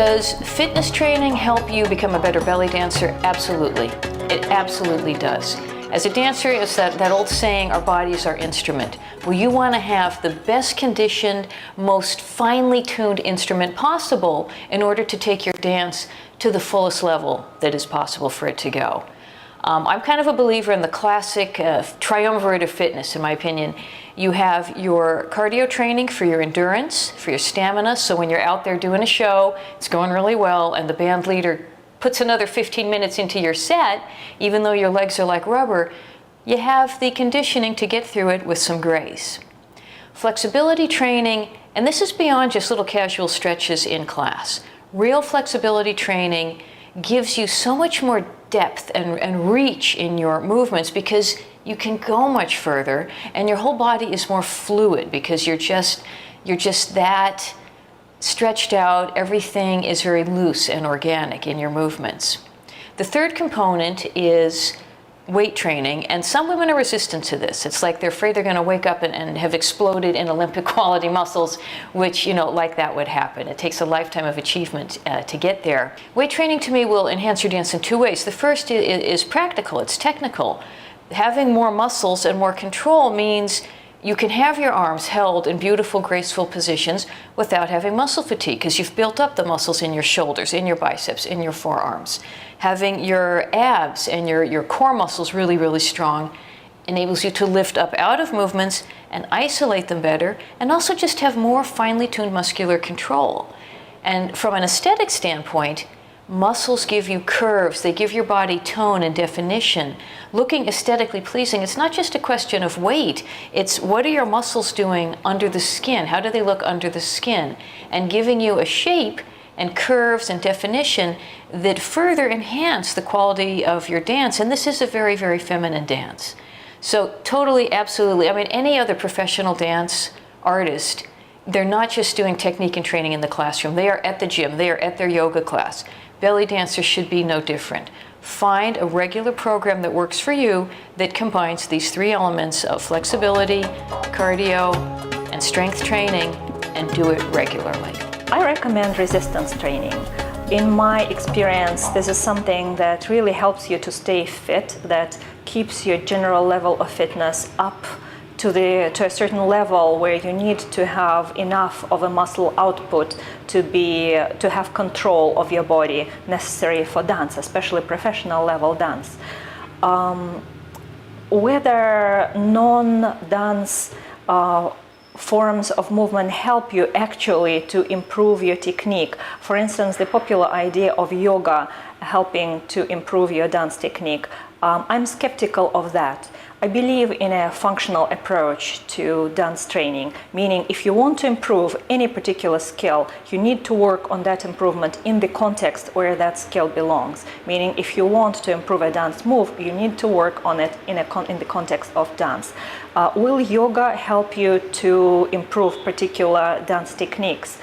Does fitness training help you become a better belly dancer? Absolutely. It absolutely does. As a dancer, it's that old saying, our body is our instrument. Well, you want to have the best conditioned, most finely tuned instrument possible in order to take your dance to the fullest level that is possible for it to go. I'm kind of a believer in the classic triumvirate of fitness, in my opinion. You have your cardio training for your endurance, for your stamina, so when you're out there doing a show, it's going really well, and the band leader puts another 15 minutes into your set, even though your legs are like rubber, you have the conditioning to get through it with some grace. Flexibility training, and this is beyond just little casual stretches in class. Real flexibility training gives you so much more depth and reach in your movements because you can go much further, and your whole body is more fluid because you're just that stretched out. Everything is very loose and organic in your movements. The third component is weight training, and some women are resistant to this. It's like they're afraid they're going to wake up and have exploded in Olympic quality muscles, which, like that would happen. It takes a lifetime of achievement to get there. Weight training to me will enhance your dance in two ways. The first is practical, it's technical. Having more muscles and more control means you can have your arms held in beautiful, graceful positions without having muscle fatigue because you've built up the muscles in your shoulders, in your biceps, in your forearms. Having your abs and your core muscles really, really strong enables you to lift up out of movements and isolate them better, and also just have more finely tuned muscular control. And from an aesthetic standpoint, muscles give you curves, they give your body tone and definition. Looking aesthetically pleasing, it's not just a question of weight, it's what are your muscles doing under the skin? How do they look under the skin? And giving you a shape and curves and definition that further enhance the quality of your dance. And this is a very, very feminine dance. So totally, absolutely, any other professional dance artist, they're not just doing technique and training in the classroom. They are at the gym, they are at their yoga class. Belly dancers should be no different. Find a regular program that works for you that combines these three elements of flexibility, cardio, and strength training, and do it regularly. I recommend resistance training. In my experience, this is something that really helps you to stay fit, that keeps your general level of fitness up to a certain level where you need to have enough of a muscle output to have control of your body necessary for dance, especially professional level dance. Whether non-dance forms of movement help you actually to improve your technique. For instance, the popular idea of yoga helping to improve your dance technique. I'm skeptical of that. I believe in a functional approach to dance training, meaning if you want to improve any particular skill, you need to work on that improvement in the context where that skill belongs. Meaning if you want to improve a dance move, you need to work on it in the context of dance. Will yoga help you to improve particular dance techniques?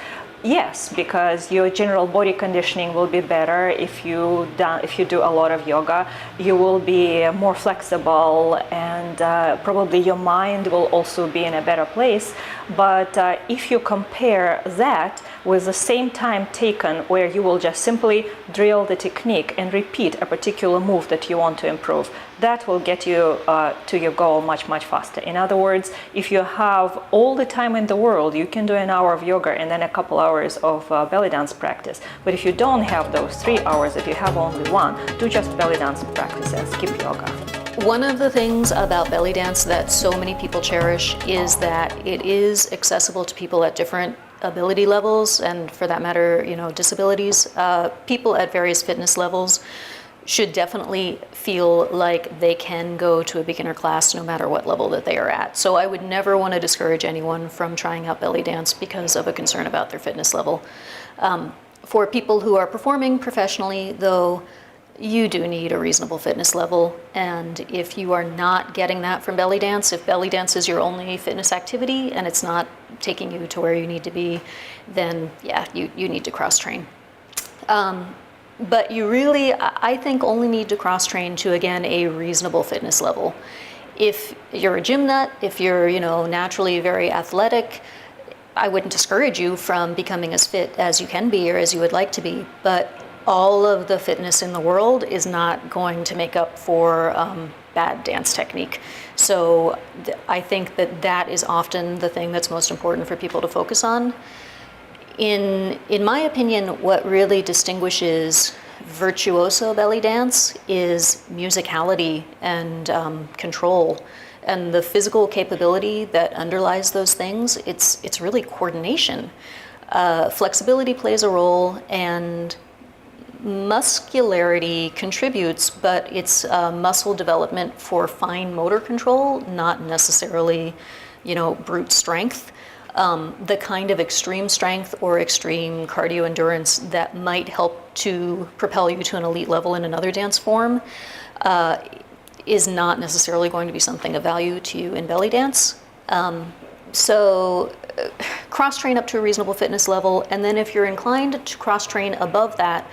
Yes, because your general body conditioning will be better if you do a lot of yoga. You will be more flexible, and probably your mind will also be in a better place. But if you compare that with the same time taken where you will just simply drill the technique and repeat a particular move that you want to improve, that will get you to your goal much, much faster. In other words, if you have all the time in the world, you can do an hour of yoga and then a couple hours of belly dance practice. But if you don't have those 3 hours, if you have only one, do just belly dance practice and skip yoga. One of the things about belly dance that so many people cherish is that it is accessible to people at different ability levels, and for that matter, disabilities. People at various fitness levels should definitely feel like they can go to a beginner class no matter what level that they are at. So I would never want to discourage anyone from trying out belly dance because of a concern about their fitness level. For people who are performing professionally, though, you do need a reasonable fitness level, and if you are not getting that from belly dance, if belly dance is your only fitness activity and it's not taking you to where you need to be, then yeah, you need to cross-train. But you really, I think, only need to cross-train to, again, a reasonable fitness level. If you're a gym nut, if you're naturally very athletic, I wouldn't discourage you from becoming as fit as you can be or as you would like to be, but all of the fitness in the world is not going to make up for bad dance technique. So I think that that is often the thing that's most important for people to focus on. In my opinion, what really distinguishes virtuoso belly dance is musicality and control. And the physical capability that underlies those things, it's really coordination. Flexibility plays a role, and muscularity contributes, but it's muscle development for fine motor control, not necessarily, brute strength. The kind of extreme strength or extreme cardio endurance that might help to propel you to an elite level in another dance form is not necessarily going to be something of value to you in belly dance. So cross-train up to a reasonable fitness level, and then if you're inclined to cross-train above that,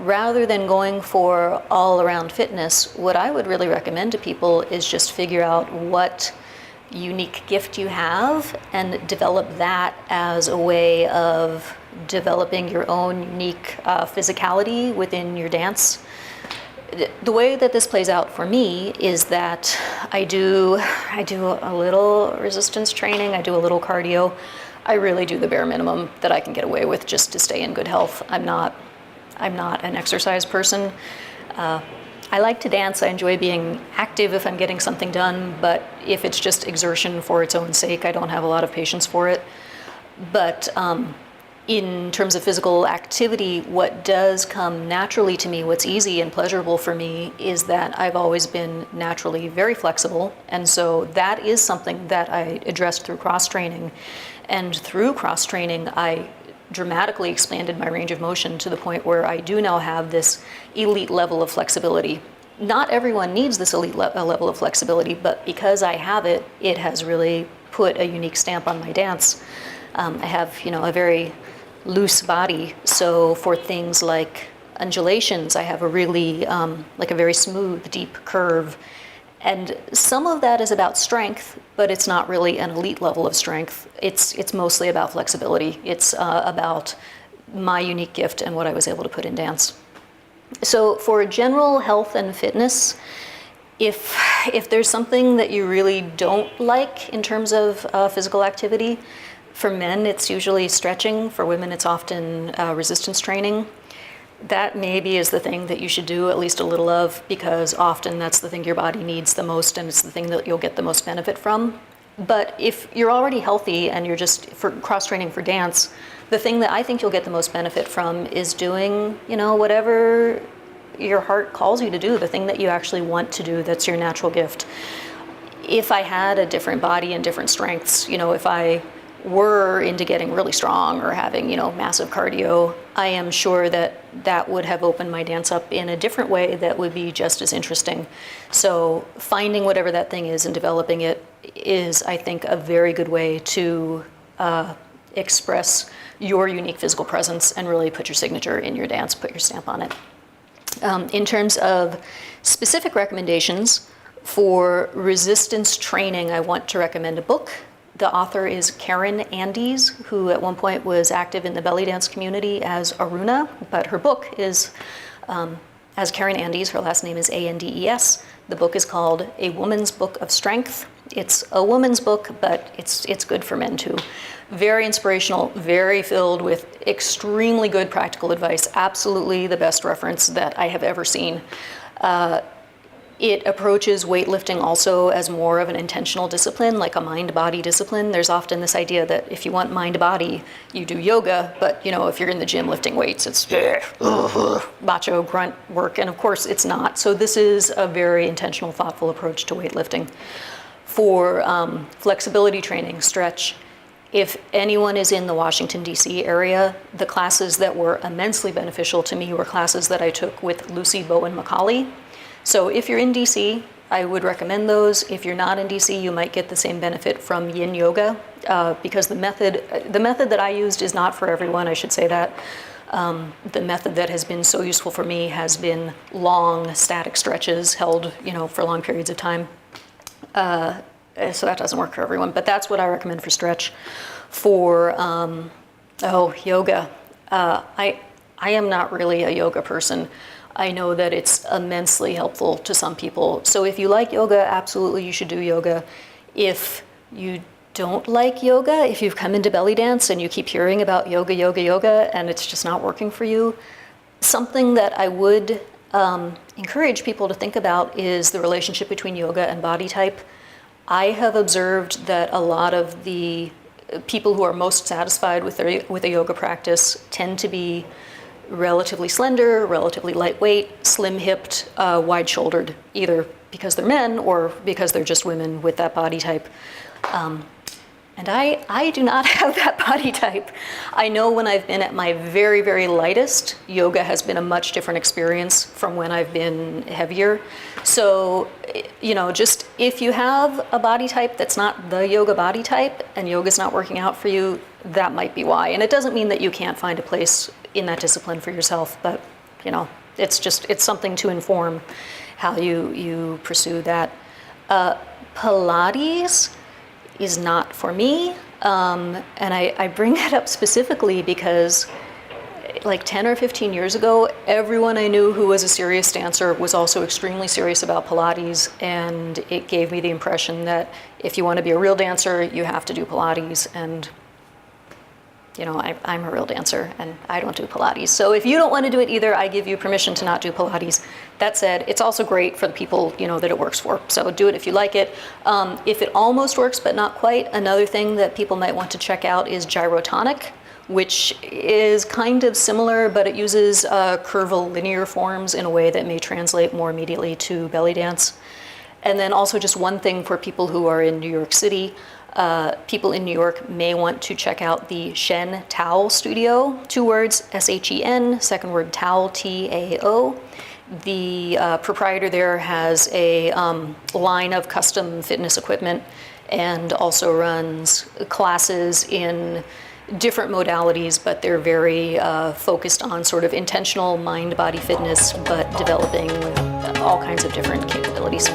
rather than going for all-around fitness, what I would really recommend to people is just figure out what unique gift you have and develop that as a way of developing your own unique physicality within your dance. The way that this plays out for me is that I do a little resistance training, I do a little cardio. I really do the bare minimum that I can get away with just to stay in good health. I'm not an exercise person. I like to dance. I enjoy being active if I'm getting something done, but if it's just exertion for its own sake, I don't have a lot of patience for it. But in terms of physical activity, what does come naturally to me, what's easy and pleasurable for me, is that I've always been naturally very flexible. And so that is something that I addressed through cross-training. And through cross-training, I dramatically expanded my range of motion to the point where I do now have this elite level of flexibility. Not everyone needs this elite level of flexibility, but because I have it, it has really put a unique stamp on my dance. I have, a very loose body, so for things like undulations, I have a really, like a very smooth, deep curve. And some of that is about strength, but it's not really an elite level of strength. It's mostly about flexibility. It's about my unique gift and what I was able to put in dance. So for general health and fitness, if there's something that you really don't like in terms of physical activity, for men it's usually stretching. For women it's often resistance training. That maybe is the thing that you should do at least a little of, because often that's the thing your body needs the most and it's the thing that you'll get the most benefit from. But if you're already healthy and you're just for cross-training for dance, the thing that I think you'll get the most benefit from is doing, whatever your heart calls you to do, the thing that you actually want to do, that's your natural gift. If I had a different body and different strengths, if I were into getting really strong or having, massive cardio, I am sure that would have opened my dance up in a different way that would be just as interesting. So finding whatever that thing is and developing it is, I think, a very good way to express your unique physical presence and really put your signature in your dance, put your stamp on it. In terms of specific recommendations for resistance training, I want to recommend a book. The author is Karen Andes, who at one point was active in the belly dance community as Aruna, but her book is as Karen Andes. Her last name is Andes. The book is called A Woman's Book of Strength. It's a woman's book, but it's good for men too. Very inspirational, very filled with extremely good practical advice. Absolutely the best reference that I have ever seen. It approaches weightlifting also as more of an intentional discipline, like a mind-body discipline. There's often this idea that if you want mind-body, you do yoga, but if you're in the gym lifting weights, it's macho grunt work, and of course it's not. So this is a very intentional, thoughtful approach to weightlifting. For flexibility training, stretch, if anyone is in the Washington, D.C. area, the classes that were immensely beneficial to me were classes that I took with Lucy Bowen-McCauley. So if you're in DC, I would recommend those. If you're not in DC, you might get the same benefit from yin yoga, because the method that I used is not for everyone, I should say that. The method that has been so useful for me has been long static stretches held, for long periods of time. So that doesn't work for everyone, but that's what I recommend for stretch. For, yoga. I am not really a yoga person. I know that it's immensely helpful to some people. So if you like yoga, absolutely you should do yoga. If you don't like yoga, if you've come into belly dance and you keep hearing about yoga, and it's just not working for you, something that I would encourage people to think about is the relationship between yoga and body type. I have observed that a lot of the people who are most satisfied with a yoga practice tend to be relatively slender, relatively lightweight, slim-hipped, wide-shouldered, either because they're men or because they're just women with that body type. And I do not have that body type. I know when I've been at my very, very lightest, yoga has been a much different experience from when I've been heavier. So, just if you have a body type that's not the yoga body type and yoga's not working out for you, that might be why. And it doesn't mean that you can't find a place in that discipline for yourself, but, it's something to inform how you pursue that. Pilates is not for me, and I bring that up specifically because like 10 or 15 years ago, everyone I knew who was a serious dancer was also extremely serious about Pilates, and it gave me the impression that if you want to be a real dancer, you have to do Pilates, and I'm a real dancer and I don't do Pilates. So if you don't want to do it either, I give you permission to not do Pilates. That said, it's also great for the people that it works for. So do it if you like it. If it almost works but not quite, another thing that people might want to check out is gyrotonic, which is kind of similar, but it uses curvilinear forms in a way that may translate more immediately to belly dance. And then also just one thing for people who are in New York City. People in New York may want to check out the Shen Tao Studio, 2 words, S-H-E-N, second word Tao, T-A-O. The proprietor there has a line of custom fitness equipment and also runs classes in different modalities, but they're very focused on sort of intentional mind-body fitness, but developing all kinds of different capabilities.